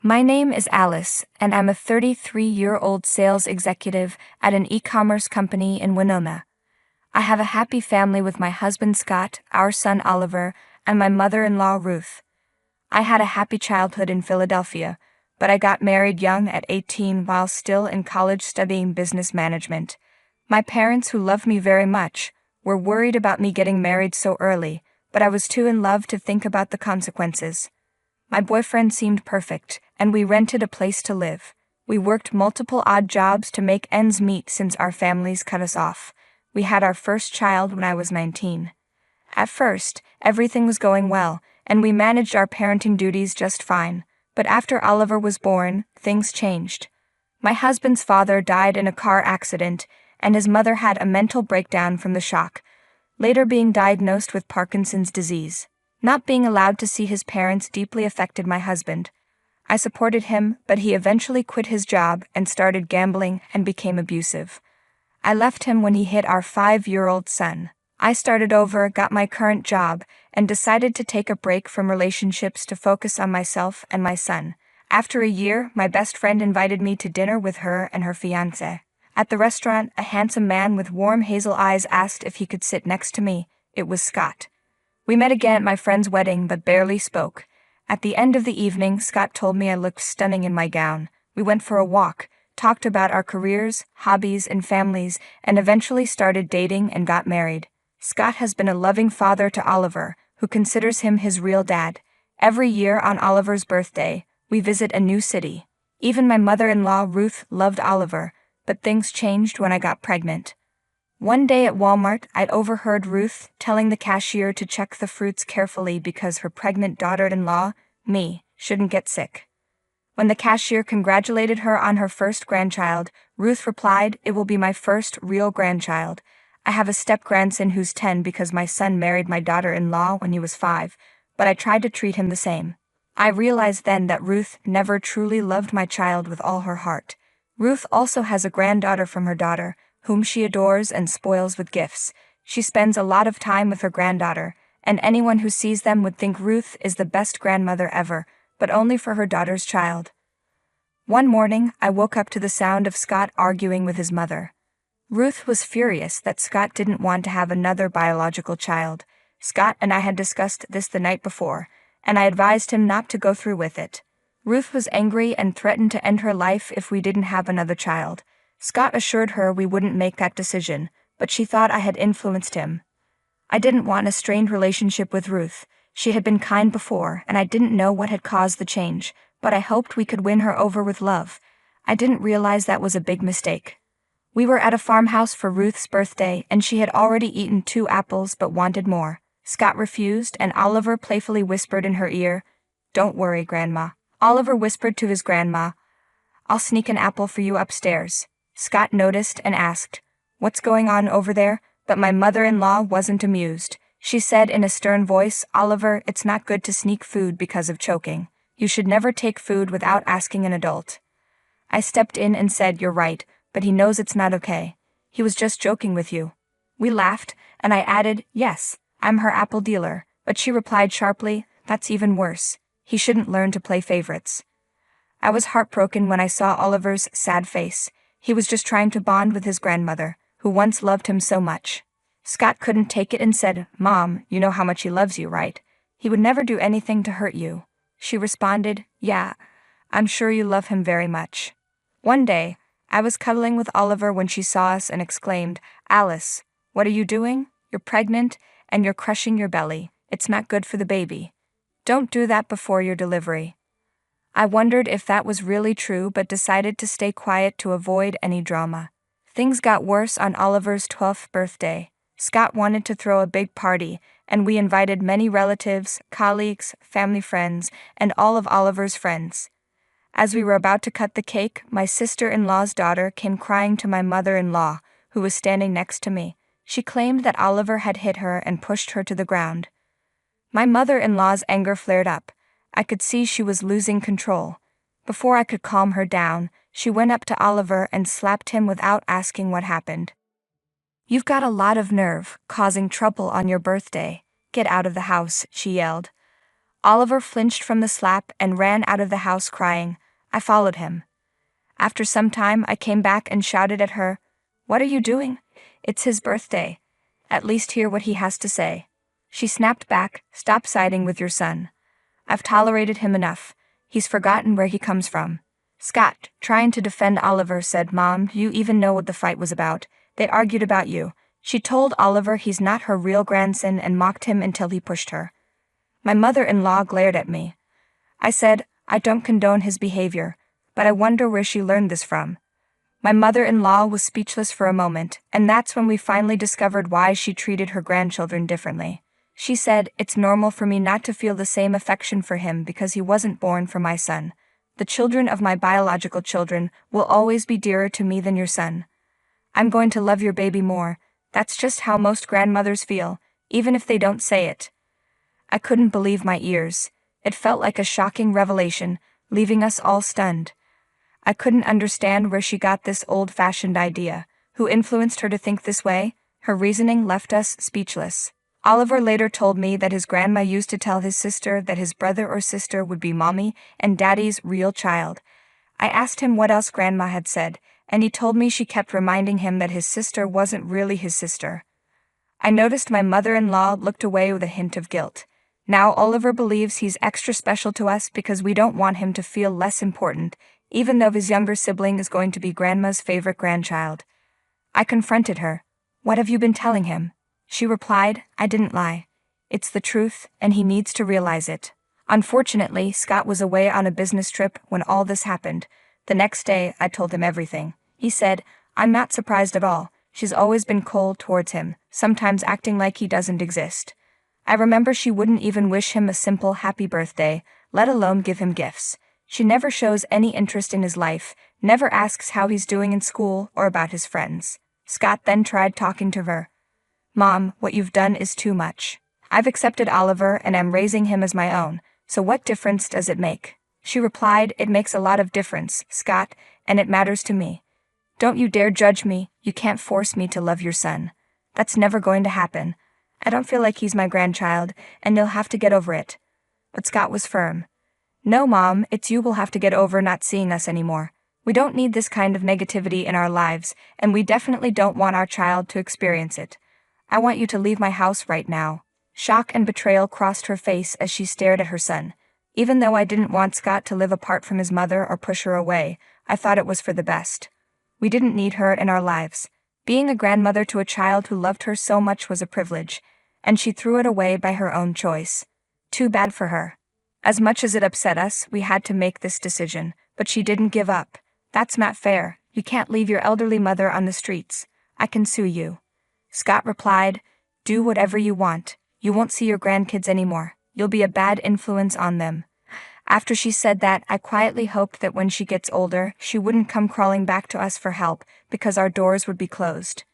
My name is Alice, and I'm a 33-year-old sales executive at an e-commerce company in Winona. I have a happy family with my husband Scott, our son Oliver, and my mother-in-law Ruth. I had a happy childhood in Philadelphia, but I got married young at 18 while still in college studying business management. My parents, who loved me very much, were worried about me getting married so early, but I was too in love to think about the consequences. My boyfriend seemed perfect, and we rented a place to live. We worked multiple odd jobs to make ends meet since our families cut us off. We had our first child when I was 19. At first, everything was going well, and we managed our parenting duties just fine. But after Oliver was born, things changed. My husband's father died in a car accident, and his mother had a mental breakdown from the shock, later being diagnosed with Parkinson's disease. Not being allowed to see his parents deeply affected my husband. I supported him, but he eventually quit his job and started gambling and became abusive. I left him when he hit our 5-year-old son. I started over, got my current job, and decided to take a break from relationships to focus on myself and my son. After a year, my best friend invited me to dinner with her and her fiancé. At the restaurant, a handsome man with warm hazel eyes asked if he could sit next to me. It was Scott. We met again at my friend's wedding but barely spoke. At the end of the evening, Scott told me I looked stunning in my gown. We went for a walk, talked about our careers, hobbies, and families, and eventually started dating and got married. Scott has been a loving father to Oliver, who considers him his real dad. Every year on Oliver's birthday, we visit a new city. Even my mother-in-law Ruth loved Oliver, but things changed when I got pregnant. One day at Walmart, I'd overheard Ruth telling the cashier to check the fruits carefully because her pregnant daughter-in-law, me, shouldn't get sick. When the cashier congratulated her on her first grandchild, Ruth replied, "It will be my first real grandchild. I have a step-grandson who's 10 because my son married my daughter-in-law when he was 5, but I tried to treat him the same." I realized then that Ruth never truly loved my child with all her heart. Ruth also has a granddaughter from her daughter, whom she adores and spoils with gifts. She spends a lot of time with her granddaughter, and anyone who sees them would think Ruth is the best grandmother ever, but only for her daughter's child. One morning, I woke up to the sound of Scott arguing with his mother. Ruth was furious that Scott didn't want to have another biological child. Scott and I had discussed this the night before, and I advised him not to go through with it. Ruth was angry and threatened to end her life if we didn't have another child. Scott assured her we wouldn't make that decision, but she thought I had influenced him. I didn't want a strained relationship with Ruth. She had been kind before, and I didn't know what had caused the change, but I hoped we could win her over with love. I didn't realize that was a big mistake. We were at a farmhouse for Ruth's birthday, and she had already eaten 2 apples but wanted more. Scott refused, and Oliver playfully whispered in her ear, "Don't worry, Grandma." Oliver whispered to his grandma, "I'll sneak an apple for you upstairs." Scott noticed and asked, "What's going on over there?" But my mother-in-law wasn't amused. She said in a stern voice, "Oliver, it's not good to sneak food because of choking. You should never take food without asking an adult." I stepped in and said, "You're right, but he knows it's not okay. He was just joking with you." We laughed, and I added, "Yes, I'm her apple dealer," but she replied sharply, "That's even worse. He shouldn't learn to play favorites." I was heartbroken when I saw Oliver's sad face. He was just trying to bond with his grandmother, who once loved him so much. Scott couldn't take it and said, "Mom, you know how much he loves you, right? He would never do anything to hurt you." She responded, "Yeah, I'm sure you love him very much." One day, I was cuddling with Oliver when she saw us and exclaimed, "Alice, what are you doing? You're pregnant, and you're crushing your belly. It's not good for the baby. Don't do that before your delivery." I wondered if that was really true but decided to stay quiet to avoid any drama. Things got worse on Oliver's 12th birthday. Scott wanted to throw a big party, and we invited many relatives, colleagues, family friends, and all of Oliver's friends. As we were about to cut the cake, my sister-in-law's daughter came crying to my mother-in-law, who was standing next to me. She claimed that Oliver had hit her and pushed her to the ground. My mother-in-law's anger flared up. I could see she was losing control. Before I could calm her down, she went up to Oliver and slapped him without asking what happened. "You've got a lot of nerve, causing trouble on your birthday. Get out of the house," she yelled. Oliver flinched from the slap and ran out of the house crying. I followed him. After some time, I came back and shouted at her, "What are you doing? It's his birthday. At least hear what he has to say." She snapped back, "Stop siding with your son. I've tolerated him enough. He's forgotten where he comes from." Scott, trying to defend Oliver, said, "Mom, do you even know what the fight was about? They argued about you." She told Oliver he's not her real grandson and mocked him until he pushed her. My mother-in-law glared at me. I said, "I don't condone his behavior, but I wonder where she learned this from." My mother-in-law was speechless for a moment, and that's when we finally discovered why she treated her grandchildren differently. She said, "It's normal for me not to feel the same affection for him because he wasn't born for my son. The children of my biological children will always be dearer to me than your son. I'm going to love your baby more. That's just how most grandmothers feel, even if they don't say it." I couldn't believe my ears. It felt like a shocking revelation, leaving us all stunned. I couldn't understand where she got this old-fashioned idea. Who influenced her to think this way? Her reasoning left us speechless. Oliver later told me that his grandma used to tell his sister that his brother or sister would be mommy and daddy's real child. I asked him what else grandma had said, and he told me she kept reminding him that his sister wasn't really his sister. I noticed my mother-in-law looked away with a hint of guilt. Now Oliver believes he's extra special to us because we don't want him to feel less important, even though his younger sibling is going to be grandma's favorite grandchild. I confronted her. "What have you been telling him?" She replied, "I didn't lie. It's the truth, and he needs to realize it." Unfortunately, Scott was away on a business trip when all this happened. The next day, I told him everything. He said, "I'm not surprised at all. She's always been cold towards him, sometimes acting like he doesn't exist." I remember she wouldn't even wish him a simple happy birthday, let alone give him gifts. She never shows any interest in his life, never asks how he's doing in school or about his friends. Scott then tried talking to her. "Mom, what you've done is too much. I've accepted Oliver and am raising him as my own, so what difference does it make?" She replied, "It makes a lot of difference, Scott, and it matters to me. Don't you dare judge me. You can't force me to love your son. That's never going to happen. I don't feel like he's my grandchild, and you'll have to get over it." But Scott was firm. "No, Mom, it's you will have to get over not seeing us anymore. We don't need this kind of negativity in our lives, and we definitely don't want our child to experience it. I want you to leave my house right now." Shock and betrayal crossed her face as she stared at her son. Even though I didn't want Scott to live apart from his mother or push her away, I thought it was for the best. We didn't need her in our lives. Being a grandmother to a child who loved her so much was a privilege, and she threw it away by her own choice. Too bad for her. As much as it upset us, we had to make this decision, but she didn't give up. "That's not fair. You can't leave your elderly mother on the streets. I can sue you." Scott replied, "Do whatever you want. You won't see your grandkids anymore. You'll be a bad influence on them." After she said that, I quietly hoped that when she gets older, she wouldn't come crawling back to us for help, because our doors would be closed.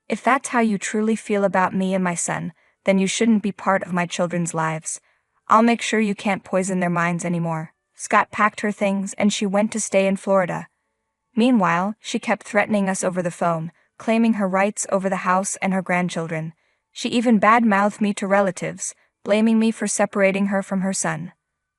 If that's how you truly feel about me and my son, then you shouldn't be part of my children's lives. I'll make sure you can't poison their minds anymore. Scott packed her things and she went to stay in Florida. Meanwhile, she kept threatening us over the phone, claiming her rights over the house and her grandchildren. She even bad-mouthed me to relatives, blaming me for separating her from her son.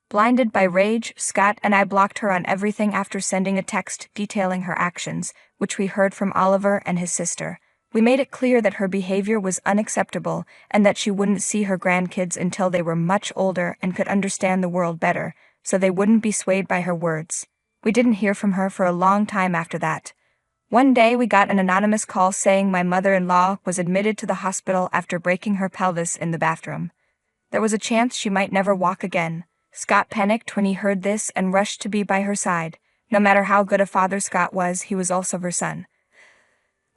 Blinded by rage, Scott and I blocked her on everything after sending a text detailing her actions, which we heard from Oliver and his sister. We made it clear that her behavior was unacceptable and that she wouldn't see her grandkids until they were much older and could understand the world better, so they wouldn't be swayed by her words. We didn't hear from her for a long time after that. One day we got an anonymous call saying my mother-in-law was admitted to the hospital after breaking her pelvis in the bathroom. There was a chance she might never walk again. Scott panicked when he heard this and rushed to be by her side. No matter how good a father Scott was, he was also her son.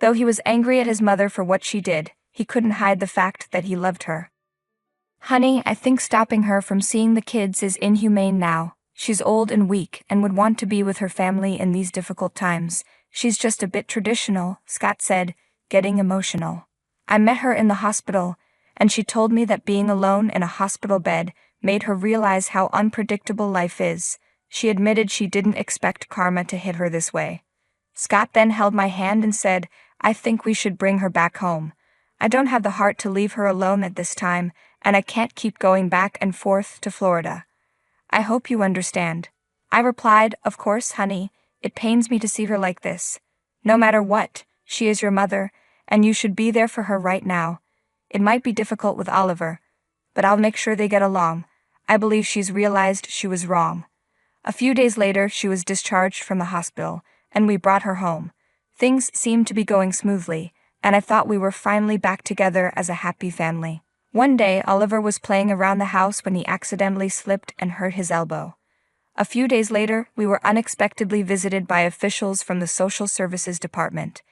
Though he was angry at his mother for what she did, he couldn't hide the fact that he loved her. "Honey, I think stopping her from seeing the kids is inhumane now. She's old and weak and would want to be with her family in these difficult times. She's just a bit traditional," Scott said, getting emotional. "I met her in the hospital, and she told me that being alone in a hospital bed made her realize how unpredictable life is. She admitted she didn't expect karma to hit her this way." Scott then held my hand and said, "I think we should bring her back home. I don't have the heart to leave her alone at this time, and I can't keep going back and forth to Florida." I hope you understand. I replied, "Of course, honey. It pains me to see her like this. No matter what, she is your mother, and you should be there for her right now. It might be difficult with Oliver, but I'll make sure they get along. I believe she's realized she was wrong." A few days later, she was discharged from the hospital, and we brought her home. Things seemed to be going smoothly, and I thought we were finally back together as a happy family. One day, Oliver was playing around the house when he accidentally slipped and hurt his elbow. A few days later, we were unexpectedly visited by officials from the Social Services Department.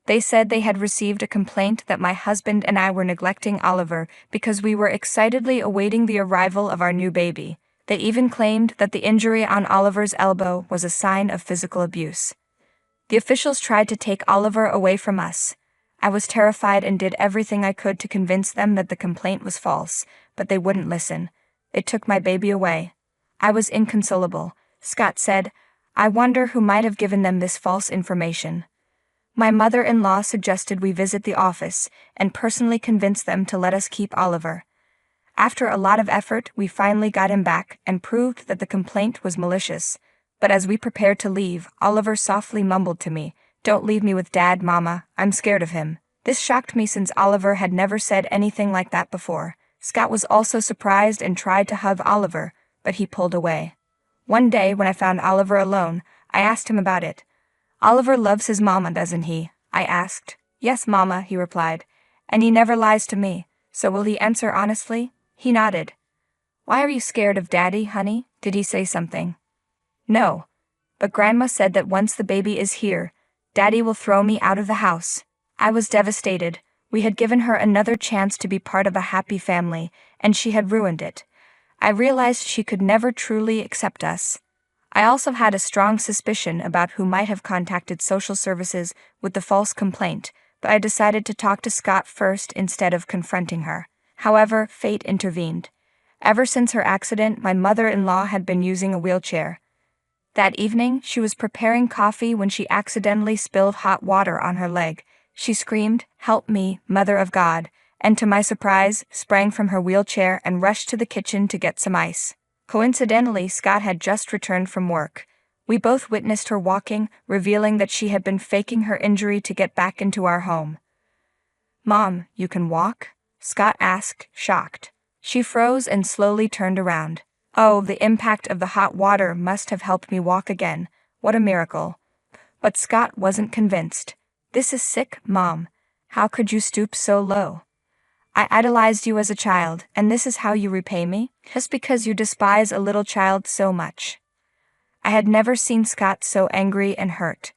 They said they had received a complaint that my husband and I were neglecting Oliver because we were excitedly awaiting the arrival of our new baby. They even claimed that the injury on Oliver's elbow was a sign of physical abuse. The officials tried to take Oliver away from us. I was terrified and did everything I could to convince them that the complaint was false, but they wouldn't listen. They took my baby away. I was inconsolable. Scott said, "I wonder who might have given them this false information." My mother-in-law suggested we visit the office and personally convince them to let us keep Oliver. After a lot of effort, we finally got him back and proved that the complaint was malicious. But as we prepared to leave, Oliver softly mumbled to me, "Don't leave me with Dad, Mama. I'm scared of him." This shocked me since Oliver had never said anything like that before. Scott was also surprised and tried to hug Oliver, but he pulled away. One day, when I found Oliver alone, I asked him about it. "Oliver loves his mama, doesn't he?" I asked. "Yes, Mama," he replied. "And he never lies to me, so will he answer honestly?" He nodded. "Why are you scared of Daddy, honey? Did he say something?" "No. But Grandma said that once the baby is here, Daddy will throw me out of the house." I was devastated. We had given her another chance to be part of a happy family, and she had ruined it. I realized she could never truly accept us. I also had a strong suspicion about who might have contacted social services with the false complaint, but I decided to talk to Scott first instead of confronting her. However, fate intervened. Ever since her accident, my mother-in-law had been using a wheelchair. That evening, she was preparing coffee when she accidentally spilled hot water on her leg. She screamed, "Help me, Mother of God," and to my surprise, sprang from her wheelchair and rushed to the kitchen to get some ice. Coincidentally, Scott had just returned from work. We both witnessed her walking, revealing that she had been faking her injury to get back into our home. "Mom, you can walk?" Scott asked, shocked. She froze and slowly turned around. Oh, the impact of the hot water must have helped me walk again. What a miracle. But Scott wasn't convinced. "This is sick, Mom. How could you stoop so low? I idolized you as a child, and this is how you repay me? Just because you despise a little child so much." I had never seen Scott so angry and hurt.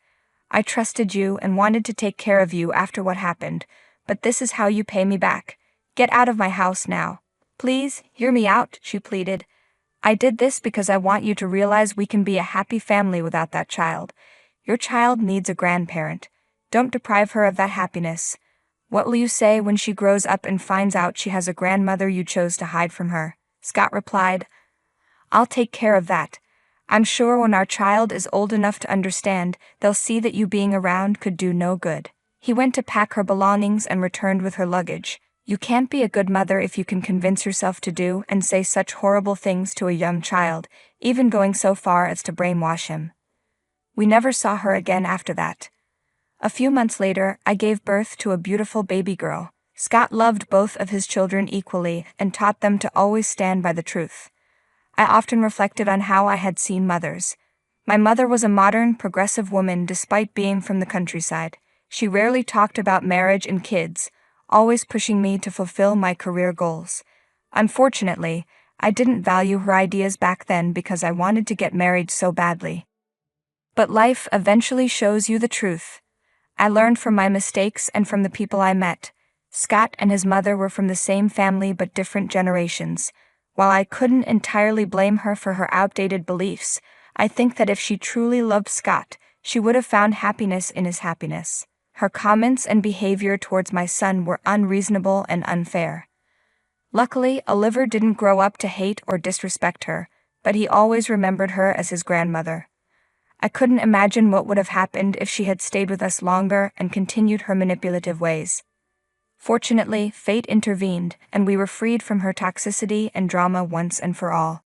"I trusted you and wanted to take care of you after what happened, but this is how you pay me back. Get out of my house now. Please, hear me out," she pleaded. "I did this because I want you to realize we can be a happy family without that child. Your child needs a grandparent. Don't deprive her of that happiness. What will you say when she grows up and finds out she has a grandmother you chose to hide from her?" Scott replied, "I'll take care of that. I'm sure when our child is old enough to understand, they'll see that you being around could do no good." He went to pack her belongings and returned with her luggage. You can't be a good mother if you can convince yourself to do and say such horrible things to a young child, even going so far as to brainwash him. We never saw her again after that. A few months later, I gave birth to a beautiful baby girl. Scott loved both of his children equally and taught them to always stand by the truth. I often reflected on how I had seen mothers. My mother was a modern, progressive woman despite being from the countryside. She rarely talked about marriage and kids, always pushing me to fulfill my career goals. Unfortunately, I didn't value her ideas back then because I wanted to get married so badly. But life eventually shows you the truth. I learned from my mistakes and from the people I met. Scott and his mother were from the same family but different generations. While I couldn't entirely blame her for her outdated beliefs, I think that if she truly loved Scott, she would have found happiness in his happiness. Her comments and behavior towards my son were unreasonable and unfair. Luckily, Oliver didn't grow up to hate or disrespect her, but he always remembered her as his grandmother. I couldn't imagine what would have happened if she had stayed with us longer and continued her manipulative ways. Fortunately, fate intervened, and we were freed from her toxicity and drama once and for all.